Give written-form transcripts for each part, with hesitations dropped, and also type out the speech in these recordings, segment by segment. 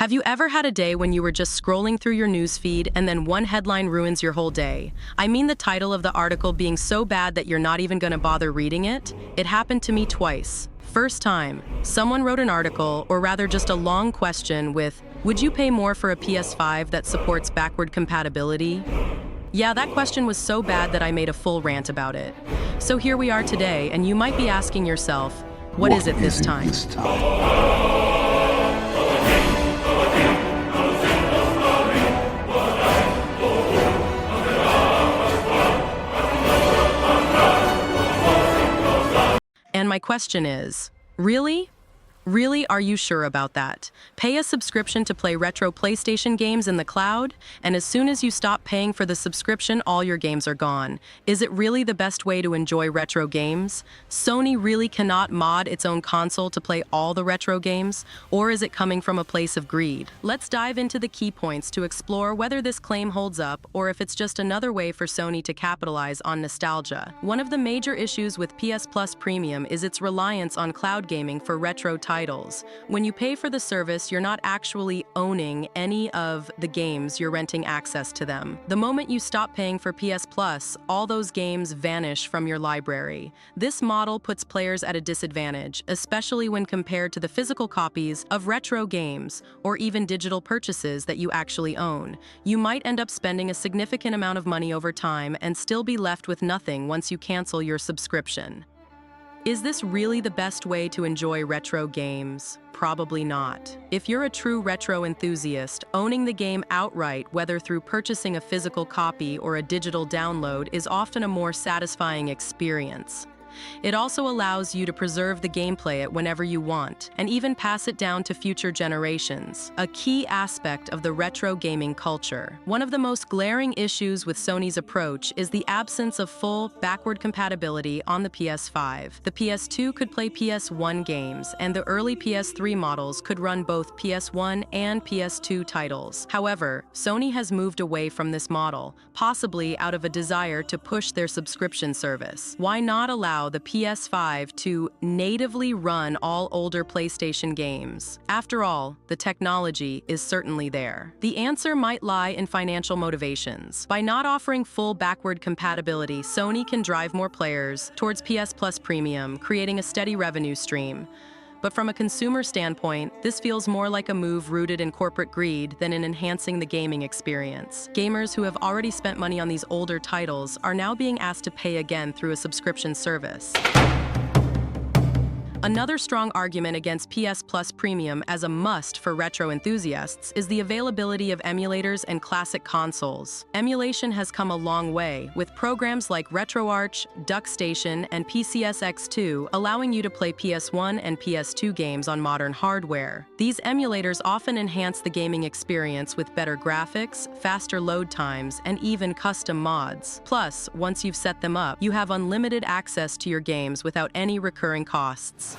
Have you ever had a day when you were just scrolling through your news feed and then one headline ruins your whole day? I mean the title of the article being so bad that you're not even gonna bother reading it? It happened to me twice. First time, someone wrote an article, or rather just a long question with, "Would you pay more for a PS5 that supports backward compatibility?" Yeah, that question was so bad that I made a full rant about it. So here we are today, and you might be asking yourself, what is it this time? And my question is, really? Really, are you sure about that? Pay a subscription to play retro PlayStation games in the cloud, and as soon as you stop paying for the subscription, all your games are gone. Is it really the best way to enjoy retro games? Sony really cannot mod its own console to play all the retro games, or is it coming from a place of greed? Let's dive into the key points to explore whether this claim holds up or if it's just another way for Sony to capitalize on nostalgia. One of the major issues with PS Plus Premium is its reliance on cloud gaming for retro titles. When you pay for the service, you're not actually owning any of the games, you're renting access to them. The moment you stop paying for PS Plus, all those games vanish from your library. This model puts players at a disadvantage, especially when compared to the physical copies of retro games or even digital purchases that you actually own. You might end up spending a significant amount of money over time and still be left with nothing once you cancel your subscription. Is this really the best way to enjoy retro games? Probably not. If you're a true retro enthusiast, owning the game outright, whether through purchasing a physical copy or a digital download, is often a more satisfying experience. It also allows you to preserve the gameplay at whenever you want, and even pass it down to future generations, a key aspect of the retro gaming culture. One of the most glaring issues with Sony's approach is the absence of full backward compatibility on the PS5. The PS2 could play PS1 games, and the early PS3 models could run both PS1 and PS2 titles. However, Sony has moved away from this model, possibly out of a desire to push their subscription service. Why not allow the PS5 to natively run all older PlayStation games? After all, the technology is certainly there. The answer might lie in financial motivations. By not offering full backward compatibility, Sony can drive more players towards PS Plus Premium, creating a steady revenue stream. But from a consumer standpoint, this feels more like a move rooted in corporate greed than in enhancing the gaming experience. Gamers who have already spent money on these older titles are now being asked to pay again through a subscription service. Another strong argument against PS Plus Premium as a must for retro enthusiasts is the availability of emulators and classic consoles. Emulation has come a long way, with programs like RetroArch, DuckStation, and PCSX2 allowing you to play PS1 and PS2 games on modern hardware. These emulators often enhance the gaming experience with better graphics, faster load times, and even custom mods. Plus, once you've set them up, you have unlimited access to your games without any recurring costs.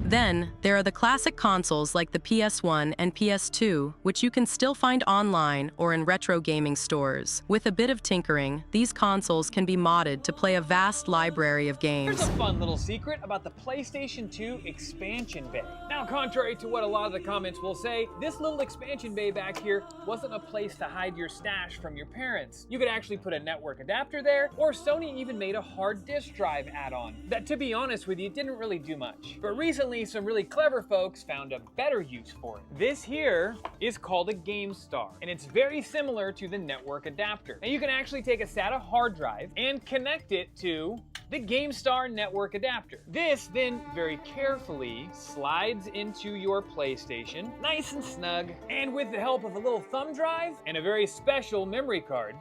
Then, there are the classic consoles like the PS1 and PS2, which you can still find online or in retro gaming stores. With a bit of tinkering, these consoles can be modded to play a vast library of games. Here's a fun little secret about the PlayStation 2 expansion bay. Now, contrary to what a lot of the comments will say, this little expansion bay back here wasn't a place to hide your stash from your parents. You could actually put a network adapter there, or Sony even made a hard disk drive add-on that, to be honest with you, didn't really do much. But recently, some really clever folks found a better use for it. This here is called a GameStar, and it's very similar to the network adapter. And you can actually take a SATA hard drive and connect it to the GameStar network adapter. This then very carefully slides into your PlayStation, nice and snug, and with the help of a little thumb drive and a very special memory card,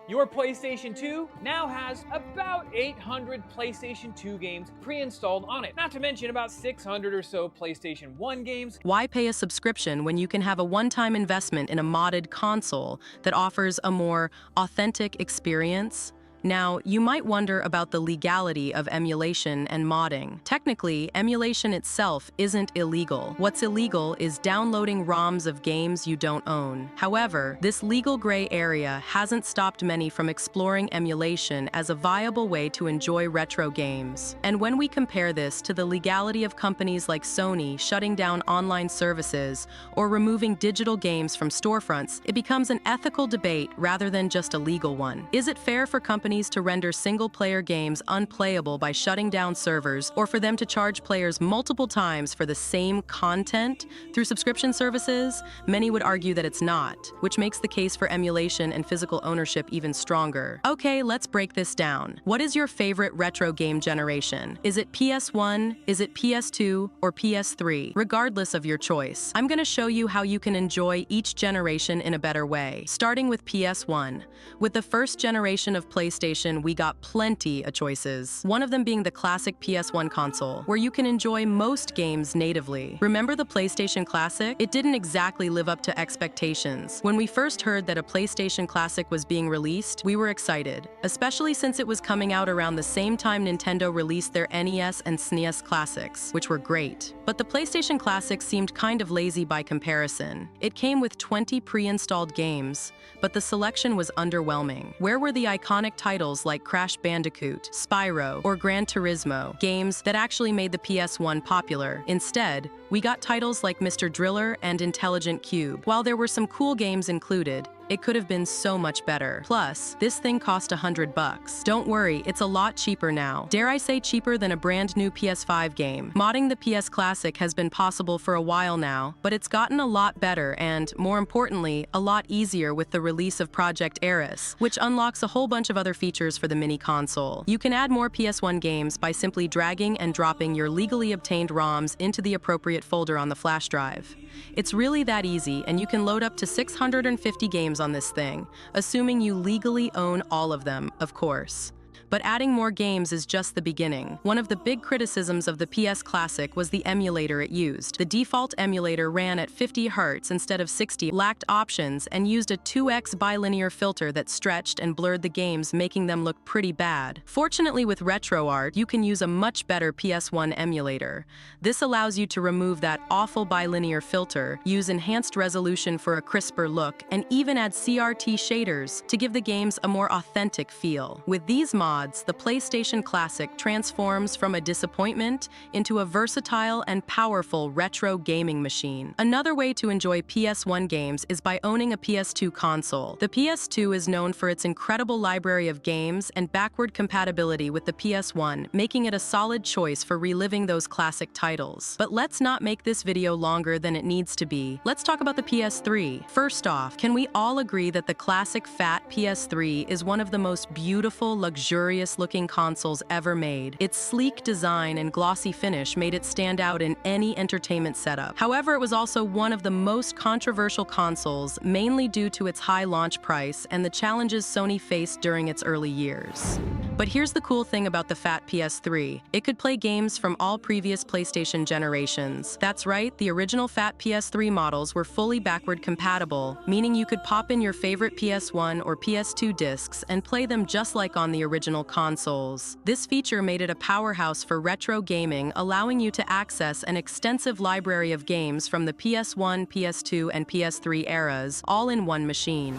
your PlayStation 2 now has about 800 PlayStation 2 games pre-installed on it, not to mention about 600 or so PlayStation 1 games. Why pay a subscription when you can have a one-time investment in a modded console that offers a more authentic experience? Now, you might wonder about the legality of emulation and modding. Technically, emulation itself isn't illegal. What's illegal is downloading ROMs of games you don't own. However, this legal gray area hasn't stopped many from exploring emulation as a viable way to enjoy retro games. And when we compare this to the legality of companies like Sony shutting down online services or removing digital games from storefronts, it becomes an ethical debate rather than just a legal one. Is it fair for companies to render single-player games unplayable by shutting down servers, or for them to charge players multiple times for the same content through subscription services? Many would argue that it's not, which makes the case for emulation and physical ownership even stronger. Okay, let's break this down. What is your favorite retro game generation? Is it PS1, is it PS2, or PS3? Regardless of your choice, I'm going to show you how you can enjoy each generation in a better way. Starting with PS1. With the first generation of PlayStation, we got plenty of choices. One of them being the classic PS1 console, where you can enjoy most games natively. Remember the PlayStation Classic? It didn't exactly live up to expectations. When we first heard that a PlayStation Classic was being released, we were excited, especially since it was coming out around the same time Nintendo released their NES and SNES classics, which were great. But the PlayStation Classic seemed kind of lazy by comparison. It came with 20 pre-installed games, but the selection was underwhelming. Where were the iconic titles like Crash Bandicoot, Spyro, or Gran Turismo, games that actually made the PS1 popular? Instead, we got titles like Mr. Driller and Intelligent Cube. While there were some cool games included, it could have been so much better. Plus, this thing cost $100. Don't worry, it's a lot cheaper now. Dare I say cheaper than a brand new PS5 game. Modding the PS Classic has been possible for a while now, but it's gotten a lot better and, more importantly, a lot easier with the release of Project Eris, which unlocks a whole bunch of other features for the mini console. You can add more PS1 games by simply dragging and dropping your legally obtained ROMs into the appropriate folder on the flash drive. It's really that easy, and you can load up to 650 games on this thing, assuming you legally own all of them, of course. But adding more games is just the beginning. One of the big criticisms of the PS Classic was the emulator it used. The default emulator ran at 50 Hz instead of 60, lacked options, and used a 2x bilinear filter that stretched and blurred the games, making them look pretty bad. Fortunately, with RetroArt, you can use a much better PS1 emulator. This allows you to remove that awful bilinear filter, use enhanced resolution for a crisper look, and even add CRT shaders to give the games a more authentic feel. With these mods, the PlayStation Classic transforms from a disappointment into a versatile and powerful retro gaming machine. Another way to enjoy PS1 games is by owning a PS2 console. The PS2 is known for its incredible library of games and backward compatibility with the PS1, making it a solid choice for reliving those classic titles. But let's not make this video longer than it needs to be. Let's talk about the PS3. First off, can we all agree that the classic fat PS3 is one of the most beautiful, luxurious looking consoles ever made? Its sleek design and glossy finish made it stand out in any entertainment setup. However, it was also one of the most controversial consoles, mainly due to its high launch price and the challenges Sony faced during its early years. But here's the cool thing about the fat PS3. It could play games from all previous PlayStation generations. That's right, the original fat PS3 models were fully backward compatible, meaning you could pop in your favorite PS1 or PS2 discs and play them just like on the original consoles. This feature made it a powerhouse for retro gaming, allowing you to access an extensive library of games from the PS1, PS2, and PS3 eras, all in one machine.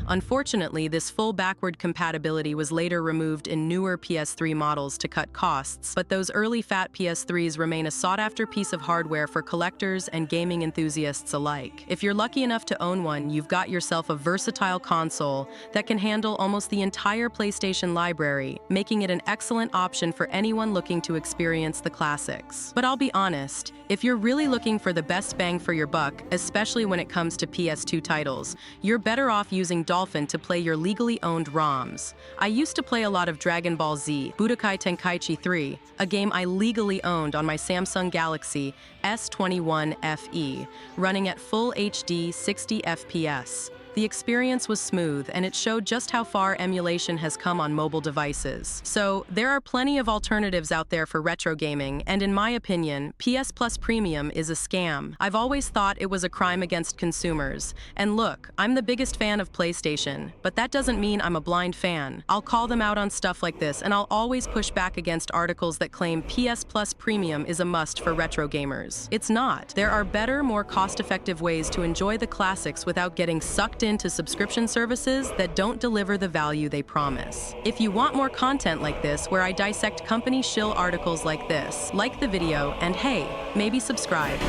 Unfortunately, this full backward compatibility was later removed in newer PS3 models to cut costs, but those early fat PS3s remain a sought-after piece of hardware for collectors and gaming enthusiasts alike. If you're lucky enough to own one, you've got yourself a versatile console that can handle almost the entire PlayStation library, making it an excellent option for anyone looking to experience the classics. But I'll be honest, if you're really looking for the best bang for your buck, especially when it comes to PS2 titles, you're better off using Dolphin to play your legally owned ROMs. I used to play a lot of Dragon Ball Z, Budokai Tenkaichi 3, a game I legally owned on my Samsung Galaxy S21 FE, running at full HD 60 FPS. The experience was smooth, and it showed just how far emulation has come on mobile devices. So, there are plenty of alternatives out there for retro gaming, and in my opinion, PS Plus Premium is a scam. I've always thought it was a crime against consumers. And look, I'm the biggest fan of PlayStation, but that doesn't mean I'm a blind fan. I'll call them out on stuff like this, and I'll always push back against articles that claim PS Plus Premium is a must for retro gamers. It's not. There are better, more cost-effective ways to enjoy the classics without getting sucked into subscription services that don't deliver the value they promise. If you want more content like this, where I dissect company shill articles like this, like the video, and hey, maybe subscribe.